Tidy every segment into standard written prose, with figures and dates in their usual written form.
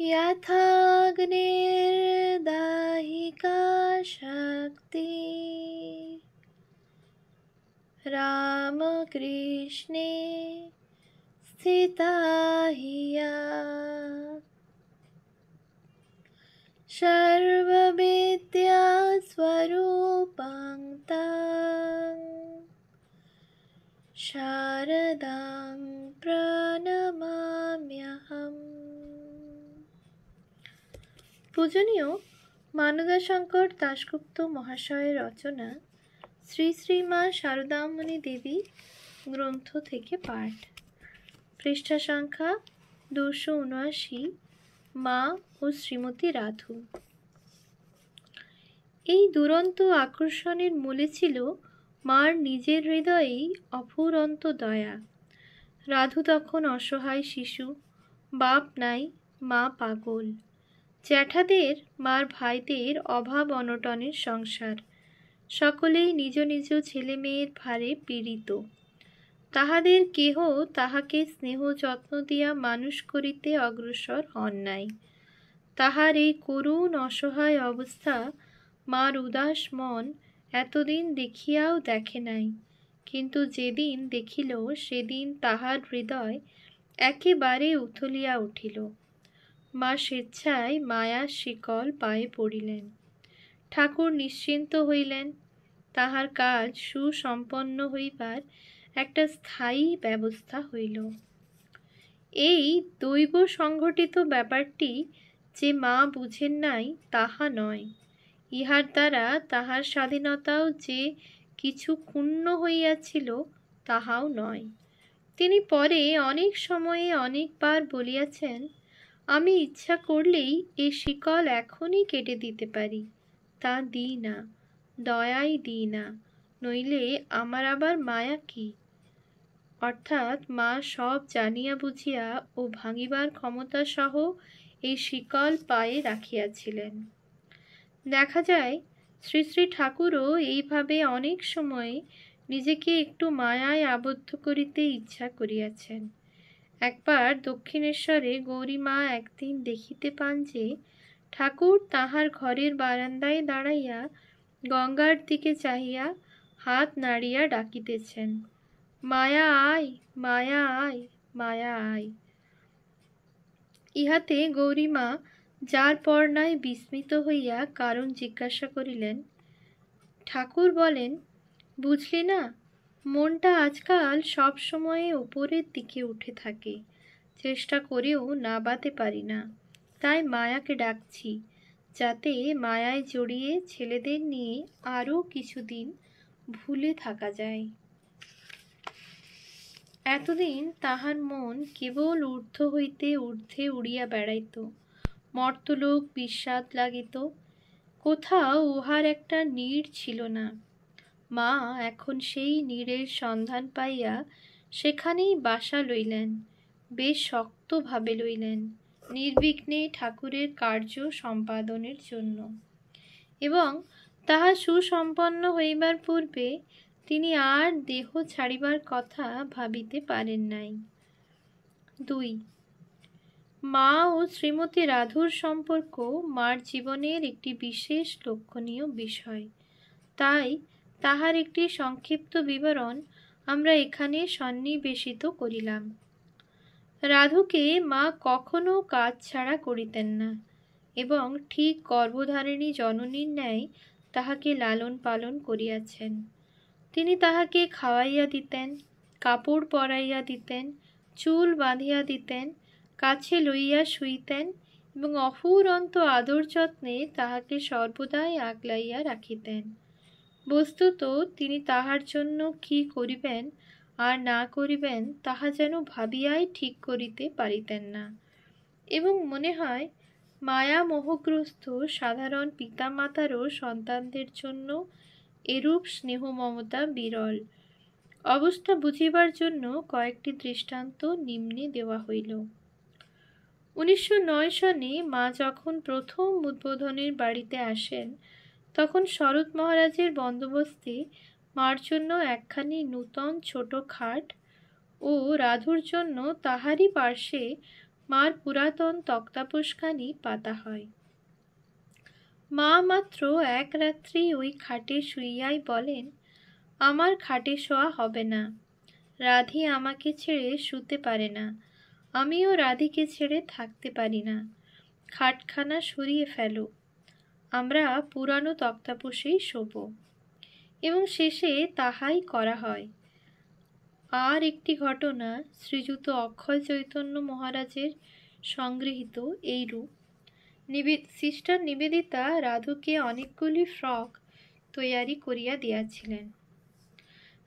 यथाग्निर्दाहिका शक्ति रामकृष्णे स्थिता हिया सर्वविद्या स्वरूपं तं शारदां प्रणमाम्यहम्। পূজনীয় মানদাশঙ্কর দাশগুপ্ত মহাশয়ের রচনা শ্রী শ্রী মা শারদামণি দেবী গ্রন্থ থেকে পাঠ। পৃষ্ঠা সংখ্যা 279। মা ও শ্রীমতী রাধু। এই দুরন্ত আকর্ষণের মূলে ছিল মার নিজের হৃদয়েই অফুরন্ত দয়া। রাধু তখন অসহায় শিশু, বাপ নাই, মা পাগল। জ্যাঠাদের, মার ভাইদের অভাব অনটনের সংসার। সকলেই নিজ নিজ ছেলে মেয়ের ভারে পীড়িত। তাহাদের কেহ তাহাকে স্নেহ যত্ন দিয়া মানুষ করিতে অগ্রসর হন নাই। তাহার এই করুণ অসহায় অবস্থা মার উদাস মন এতদিন দেখিয়াও দেখে নাই, কিন্তু যেদিন দেখিল সেদিন তাহার হৃদয় একেবারে উথলিয়া উঠিল। মা স্বেচ্ছায় মায়ার শিকল পায়ে পড়িলেন। ঠাকুর নিশ্চিন্ত হইলেন। তাহার কাজ সুসম্পন্ন হইবার একটা স্থায়ী ব্যবস্থা হইল। এই দৈব সংঘটিত ব্যাপারটি যে মা বুঝেন নাই তাহা নয়, ইহার দ্বারা তাহার স্বাধীনতাও যে কিছু ক্ষুণ্ণ হইয়াছিল তাহাও নয়। তিনি পরে অনেক সময়ে অনেকবার বলিয়াছেন, আমি ইচ্ছা করলেই এ শিকল এখনই কেটে দিতে পারি, তা দিই না, দয়াই দিই না, নইলে আমার আবার মায়া কি? অর্থাৎ মা সব জানিয়া বুঝিয়া ও ভাঙিবার ক্ষমতা সহ এই শিকল পায়ে রাখিয়াছিলেন। দেখা যায় শ্রী শ্রী ঠাকুরও এইভাবে অনেক সময় নিজেকে একটু মায়ায় আবদ্ধ করিতে ইচ্ছা করিয়াছেন। একবার দক্ষিণেশ্বরে গৌরীমা একদিন দেখিতে পান যে ঠাকুর তাহার ঘরের বারান্দায় দাঁড়াইয়া গঙ্গার দিকে চাহিয়া হাত নাড়িয়া ডাকিতেছেন, মায়া আয়, মায়া আয়, মায়া আয়। ইহাতে গৌরীমা যার পর নাই বিস্মিত হইয়া কারণ জিজ্ঞাসা করিলেন। ঠাকুর বলেন, বুঝলি না, মনটা আজকাল সব সময়ে উপরের দিকে উঠে থাকে, চেষ্টা করেও নাবাতে পারি না, তাই মায়াকে ডাকছি, যাতে মায়ায় জড়িয়ে ছেলেদের নিয়ে আরও কিছুদিন ভুলে থাকা যায়। এতদিন তাহার মন কেবল ঊর্ধ্ব হইতে ঊর্ধ্বে উড়িয়া বেড়াইত, মর্তলোক বিস্বাদ লাগিত, কোথাও উহার একটা নীড় ছিল না। মা এখন সেই নীড়ের সন্ধান পাইয়া সেখানেই বাসা লইলেন, বেশ শক্তভাবে লইলেন, নির্বিঘ্নে ঠাকুরের কার্য সম্পাদনের জন্য। এবং তাহা সুসম্পন্ন হইবার পূর্বে তিনি আর দেহ ছাড়িবার কথা ভাবিতে পারেন নাই। 2. মা ও শ্রীমতী রাধুর সম্পর্ক মার জীবনের একটি বিশেষ লক্ষণীয় বিষয়, তাই তাহার একটি সংক্ষিপ্ত বিবরণ আমরা এখানে সন্নিবেশিত করিলাম। রাধুকে মা কখনো কাজ ছাড়া করিতেন না এবং ঠিক গর্ভধারিণী জননীর ন্যায় তাহাকে লালন পালন করিয়াছেন। তিনি তাহাকে খাওয়াইয়া দিতেন, কাপড় পরাইয়া দিতেন, চুল বাঁধিয়া দিতেন, কাছে লইয়া শুইতেন এবং অফুরন্ত আদর যত্নে তাহাকে সর্বদাই আগলাইয়া রাখিতেন। বস্তুত তিনি তাহার জন্য কি করিবেন আর না করিবেন তাহা যেন ভাবিয়াই ঠিক করিতে পারিতেন না, এবং মনে হয় মায়া মোহগ্রস্ত সাধারণ পিতামাতারও সন্তানদের জন্য এরূপ স্নেহ মমতা বিরল। অবস্থা বুঝিবার জন্য কয়েকটি দৃষ্টান্ত নিম্নে দেওয়া হইল। 1909 সনে মা যখন প্রথম উদ্বোধনের বাড়িতে আসেন, তখন শরৎ মহারাজের বন্দোবস্তে মার জন্য একখানি নূতন ছোট খাট ও রাধুর জন্য তাহারই পার্শ্বে মার পুরাতন তক্তাপোশখানি পাতা হয়। মা মাত্র এক রাত্রি ওই খাটে শুইয়াই বলেন, আমার খাটে শোয়া হবে না, রাধি আমাকে ছেড়ে শুতে পারে না, আমিও রাধিকে ছেড়ে থাকতে পারি না, খাটখানা সরিয়ে ফেলো, আমরা পুরানো তক্তাপোশেই শোব। এবং শেষে তাহাই করা হয়। আর একটি ঘটনা শ্রীযুত অক্ষয় চৈতন্য মহারাজের সংগৃহীত এইরূপ। সিস্টার নিবেদিতা রাধুকে অনেকগুলি ফ্রক তৈয়ারি করিয়া দিয়াছিলেন।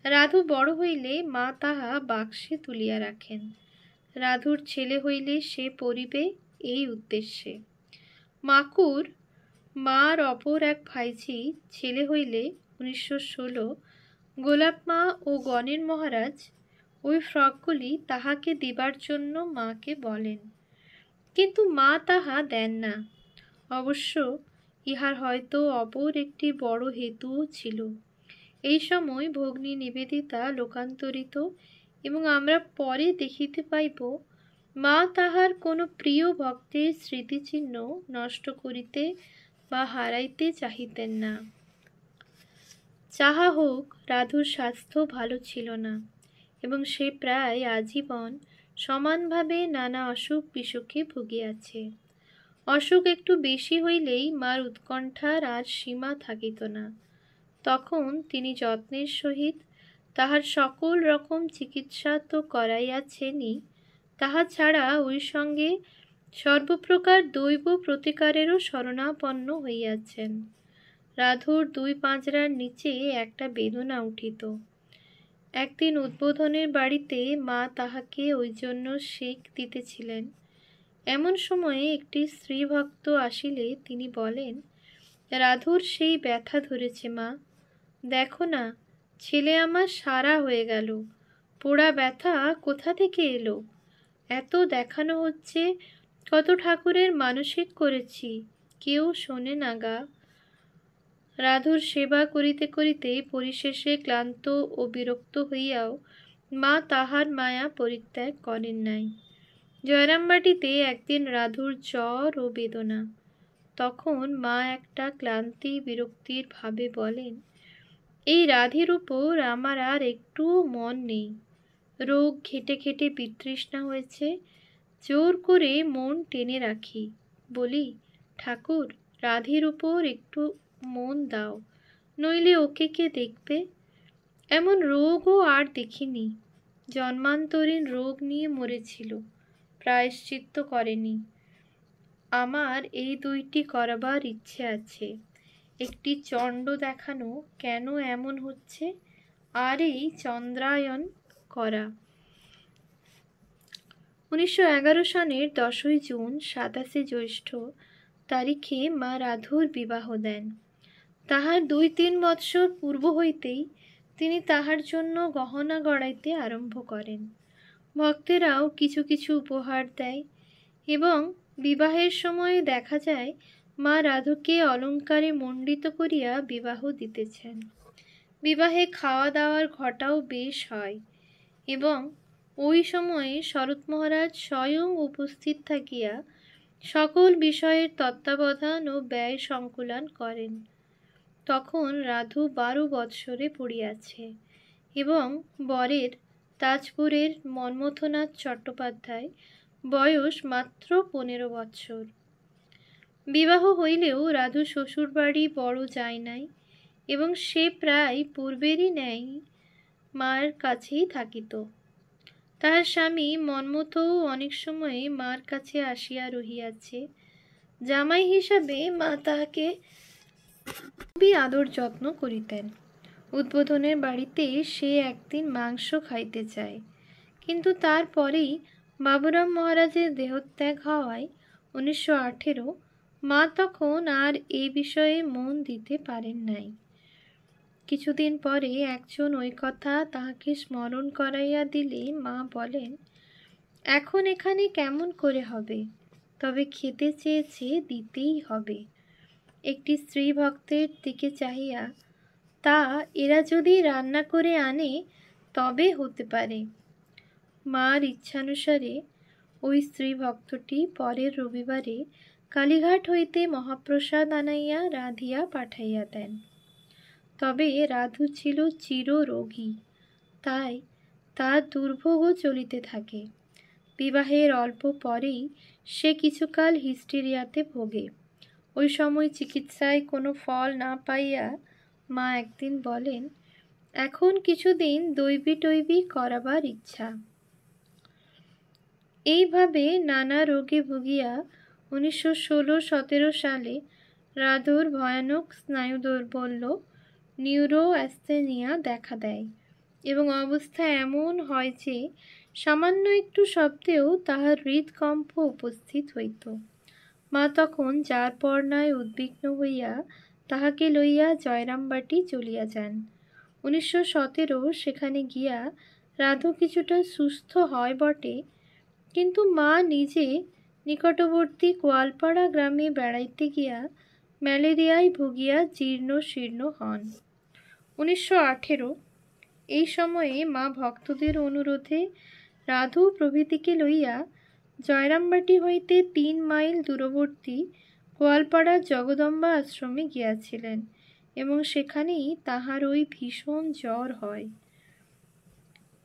রাধু বড় হইলে মা তাহা বাক্সে তুলিয়া রাখেন। রাধুর ছেলে হইলে সে পরিবে এই উদ্দেশ্যে। মাকুর মার অপর এক ভাইঝি ছেলে হইলে 1916 গোলাপমা ও গণের মহারাজ ওই ফ্রকগুলি তাহাকে দিবার জন্য মাকে বলেন, কিন্তু মা তাহা দেন না। অবশ্য ইহার হয়তো অপর একটি বড় হেতুও ছিল। এই সময় ভগ্নী নিবেদিতা লোকান্তরিত, এবং আমরা পরে দেখিতে পাইব মা তাহার কোনো প্রিয় ভক্তের স্মৃতিচিহ্ন নষ্ট করিতে বা হারাইতে চাহিতেন না। যাহা হোক, রাধুর স্বাস্থ্য ভালো ছিল না, এবং সে প্রায় আজীবন সমানভাবে নানা অসুখ বিসুখে ভুগিয়াছে। অসুখ একটু বেশি হইলেই মার উৎকণ্ঠার আর সীমা থাকিত না। তখন তিনি যত্নের সহিত তাহার সকল রকম চিকিৎসা তো করাইয়াছেনই, তাহা ছাড়া ওই সঙ্গে সর্বপ্রকার দৈব প্রতিকারেরও শরণাপন্ন হইয়াছেন। রাধুর 2 পাঁজরার নিচে একটা বেদনা উঠিত। একদিন উদ্বোধনের বাড়িতে মা তাহাকে ওই জন্য সেঁক দিতেছিলেন। এমন সময়ে একটি স্ত্রী ভক্ত আসিলে তিনি বলেন, রাধুর সেই ব্যথা ধরেছে মা, দেখো না, ছেলে আমার সারা হয়ে গেল, পোড়া ব্যথা কোথা থেকে এলো? এত দেখানো হচ্ছে, কত ঠাকুরের মানসিক করেছি, কেউ শোনে না গা। রাধুর সেবা করিতে করিতে পরিশেষে ক্লান্ত ও বিরক্ত হইয়াও মা তাহার মায়া পরিত্যাগ করেন নাই। জয়রামবাটিতে একদিন রাধুর জ্বর ও বেদনা। তখন মা একটা ক্লান্তি বিরক্তির ভাবে বলেন, এই রাধির উপর আমার আর একটুও মন নেই। রোগ ঘেটে ঘেটে বিতৃষ্ণা হয়েছে, জোর করে মন টেনে রাখি। বলি, ঠাকুর, রাধির উপর একটু মন দাও, নইলে ওকে কে দেখবে? এমন রোগও আর দেখিনি। জন্মান্তরীণ রোগ নিয়ে মরেছিল, প্রায়শ্চিত্ত করেনি। আমার এই 2টি করাবার ইচ্ছে আছে। একটি চণ্ড দেখানো কেন এমন হচ্ছে, আর এই চন্দ্রায়ন করা। 1911 সনের 10ই জুন 27 জ্যৈষ্ঠ তারিখে মা রাধুর বিবাহ দেন। তাহার 2-3 বৎসর পূর্ব হইতেই তিনি তাহার জন্য গহনা গড়াইতে আরম্ভ করেন। ভক্তেরাও কিছু কিছু উপহার দেয়, এবং বিবাহের সময়ে দেখা যায় মা রাধুকে অলঙ্কারে মণ্ডিত করিয়া বিবাহ দিতেছেন। বিবাহে খাওয়া দাওয়ার ঘটাও বেশ হয়, এবং ওই সময়ে শরৎ মহারাজ স্বয়ং উপস্থিত থাকিয়া সকল বিষয়ের তত্ত্বাবধান ও ব্যয় সংকুলান করেন। তখন রাধু 12 বৎসরে পড়িয়াছে, এবং বরের তাজপুরের মন্মথনাথ চট্টোপাধ্যায় বয়স মাত্র 15 বৎসর। বিবাহ হইলেও রাধু শ্বশুরবাড়ি বড় যায় নাই, এবং সে প্রায় পূর্বেরই ন্যায় মার কাছেই থাকিত। তাহার স্বামী মন্মথও অনেক সময়ে মার কাছে আসিয়া রহিয়াছে। জামাই হিসাবে মা তাহাকে খুবই আদর যত্ন করিতেন। উদ্বোধনের বাড়িতে সে একদিন মাংস খাইতে চায়, কিন্তু তারপরেই বাবুরাম মহারাজের দেহত্যাগ হওয়ায় 1918 মা তখন আর এ বিষয়ে মন দিতে পারেন নাই। কিছুদিন পরে একজন ওই কথা তাহাকে স্মরণ করাইয়া দিলে মা বলেন, এখন এখানে কেমন করে হবে, তবে খেতে চেয়েছে দিতেই হবে। একটি স্ত্রী ভক্তের দিকে চাহিয়া, তা এরা যদি রান্না করে আনে তবে হতে পারে। মার ইচ্ছানুসারে ওই স্ত্রী ভক্তটি পরের রবিবারে কালীঘাট হইতে মহাপ্রসাদ আনাইয়া রাঁধিয়া পাঠাইয়া দেন। তবে রাধু ছিল চিররোগী, তাই তার দুর্ভোগও চলিতে থাকে। বিবাহের অল্প পরেই সে কিছুকাল হিস্টেরিয়াতে ভোগে। ওই সময় চিকিৎসায় কোনো ফল না পাইয়া মা একদিন বলেন, এখন কিছুদিন দৈবী টৈবী করাবার ইচ্ছা। এইভাবে নানা রোগে ভুগিয়া 1916-17 সালে রাধুর ভয়ানক স্নায়ু দৌর্বল্য নিউরোঅ্যাস্থেনিয়া দেখা দেয় এবং অবস্থা এমন হয় যে সামান্য একটু শব্দেও তাহার হৃদকম্প উপস্থিত হইত। মা তখন যারপরনায় উদ্বিগ্ন হইয়া তাহাকে লইয়া জয়রামবাটি চলিয়া যান। 1917 সেখানে গিয়া রাধু কিছুটা সুস্থ হয় বটে, কিন্তু মা নিজে নিকটবর্তী কোয়ালপাড়া গ্রামে বেড়াইতে গিয়া ম্যালেরিয়ায় ভুগিয়া জীর্ণ শীর্ণ হন। 1918 এই সময়ে মা ভক্তদের অনুরোধে রাধু প্রভৃতিকে লইয়া জয়রামবাটি হইতে 3 মাইল দূরবর্তী গোয়ালপাড়ার জগদম্বা আশ্রমে গিয়াছিলেন এবং সেখানেই তাহার ওই ভীষণ জ্বর হয়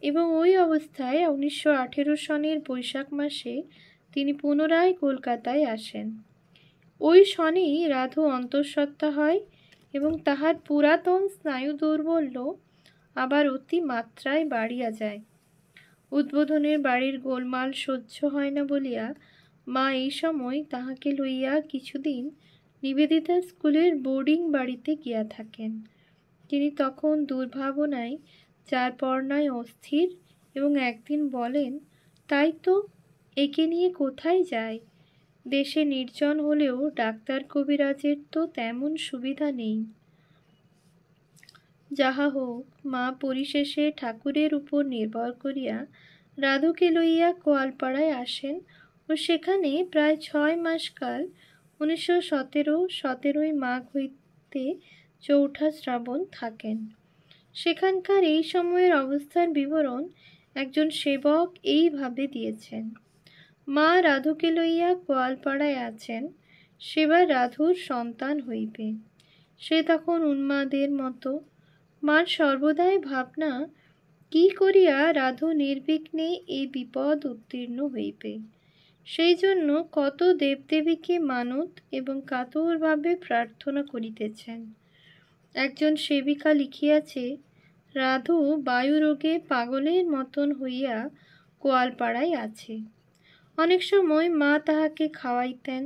এবং ওই অবস্থায় 1918 সনের বৈশাখ মাসে তিনি পুনরায় কলকাতায় আসেন। ওই সনেই রাধু অন্তঃসত্ত্বা হয় এবং তাহার পুরাতন স্নায়ু দৌর্বল্য আবার অতি মাত্রায় বাড়িয়া যায়। উদ্বোধনের বাড়ির গোলমাল সহ্য হয় না বলিয়া মা এই সময় তাহাকে লইয়া কিছুদিন নিবেদিতা স্কুলের বোর্ডিং বাড়িতে গিয়া থাকেন। তিনি তখন দুর্ভাবনায় যারপরনায় অস্থির এবং একদিন বলেন, তাই তো, একে নিয়ে কোথায় যায়? দেশে নির্জন হলেও ডাক্তার কবিরাজের তো তেমন সুবিধা নেই। যাহা হোক, মা পরিশেষে ঠাকুরের উপর নির্ভর করিয়া রাধুকে লইয়া কোয়ালপাড়ায় আসেন ও সেখানে প্রায় 6 মাস কাল 1917 মাঘ হইতে 4 শ্রাবণ থাকেন। সেখানকার এই সময়ের অবস্থার বিবরণ একজন সেবক এইভাবে দিয়েছেন। মা রাধুকে লইয়া কোয়ালপাড়ায় আছেন, সেবার রাধুর সন্তান হইবে। সে তখন উন্মাদের মতো। মার সর্বদাই ভাবনা, কি করিয়া রাধু নির্বিঘ্নে এই বিপদ উত্তীর্ণ হইবে। সেই জন্য কত দেবদেবীকে মানত এবং কাতরভাবে প্রার্থনা করিতেছেন। একজন সেবিকা লিখিয়াছে, রাধু বায়ুরোগে পাগলের মতন হইয়া কোয়ালপাড়ায় আছে। অনেক সময় মা তাহাকে খাওয়াইতেন।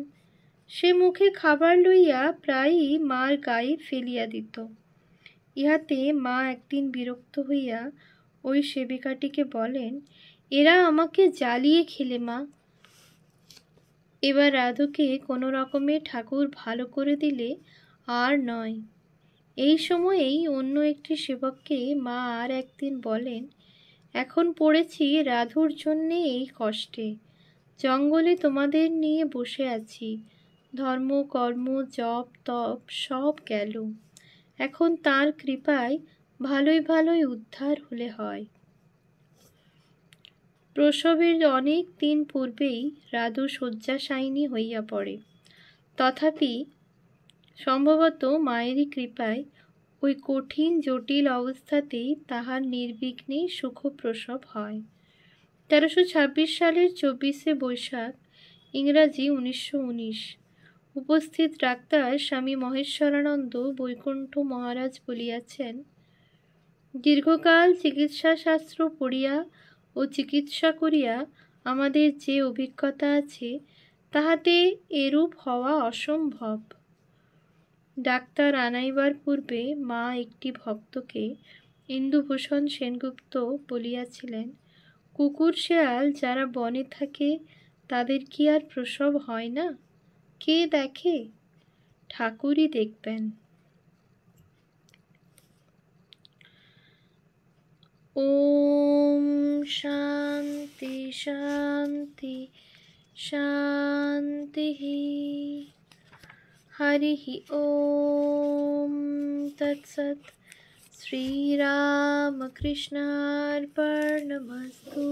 সে মুখে খাবার লইয়া প্রায়ই মার গায়ে ফেলিয়া দিত। ইহাতে মা একদিন বিরক্ত হইয়া ওই সেবিকাটিকে বলেন, এরা আমাকে জ্বালিয়ে খেলে মা। এবার রাধুকে কোনো রকমে ঠাকুর ভালো করে দিলে আর নয়। এই সময়েই অন্য একটি সেবককে মা আর একদিন বলেন, এখন পড়েছি রাধুর জন্যে এই কষ্টে। জঙ্গলে তোমাদের নিয়ে বসে আছি, ধর্ম কর্ম জপ তপ সব গেল। এখন তার কৃপায় ভালোই ভালোই উদ্ধার হলে হয়। প্রসবের অনেক দিন পূর্বেই রাধু শয্যাশায়িনী হইয়া পড়ে। তথাপি সম্ভবত মায়েরই কৃপায় ওই কঠিন জটিল অবস্থাতেই তাহার নির্বিঘ্নে সুখপ্রসব হয়। 1326 সালের 24 বৈশাখ, ইংরাজি 1919। উপস্থিত ডাক্তার স্বামী মহেশ্বরানন্দ বৈকুণ্ঠ মহারাজ বলিয়াছেন, দীর্ঘকাল চিকিৎসাশাস্ত্র পড়িয়া ও চিকিৎসা করিয়া আমাদের যে অভিজ্ঞতা আছে তাহাতে এরূপ হওয়া অসম্ভব। ডাক্তার আনাইবার পূর্বে মা একটি ভক্তকে ইন্দুভূষণ সেনগুপ্ত বলিয়াছিলেন, কুকুর শেয়াল যারা বনে থাকে তাদের কি আর প্রসব হয় না? কে দেখে? ঠাকুরই দেখবেন। ওম শান্তি শান্তি শান্তি। হরি ওম তৎসৎ। শ্রীরামকৃষ্ণার্পণমস্তু।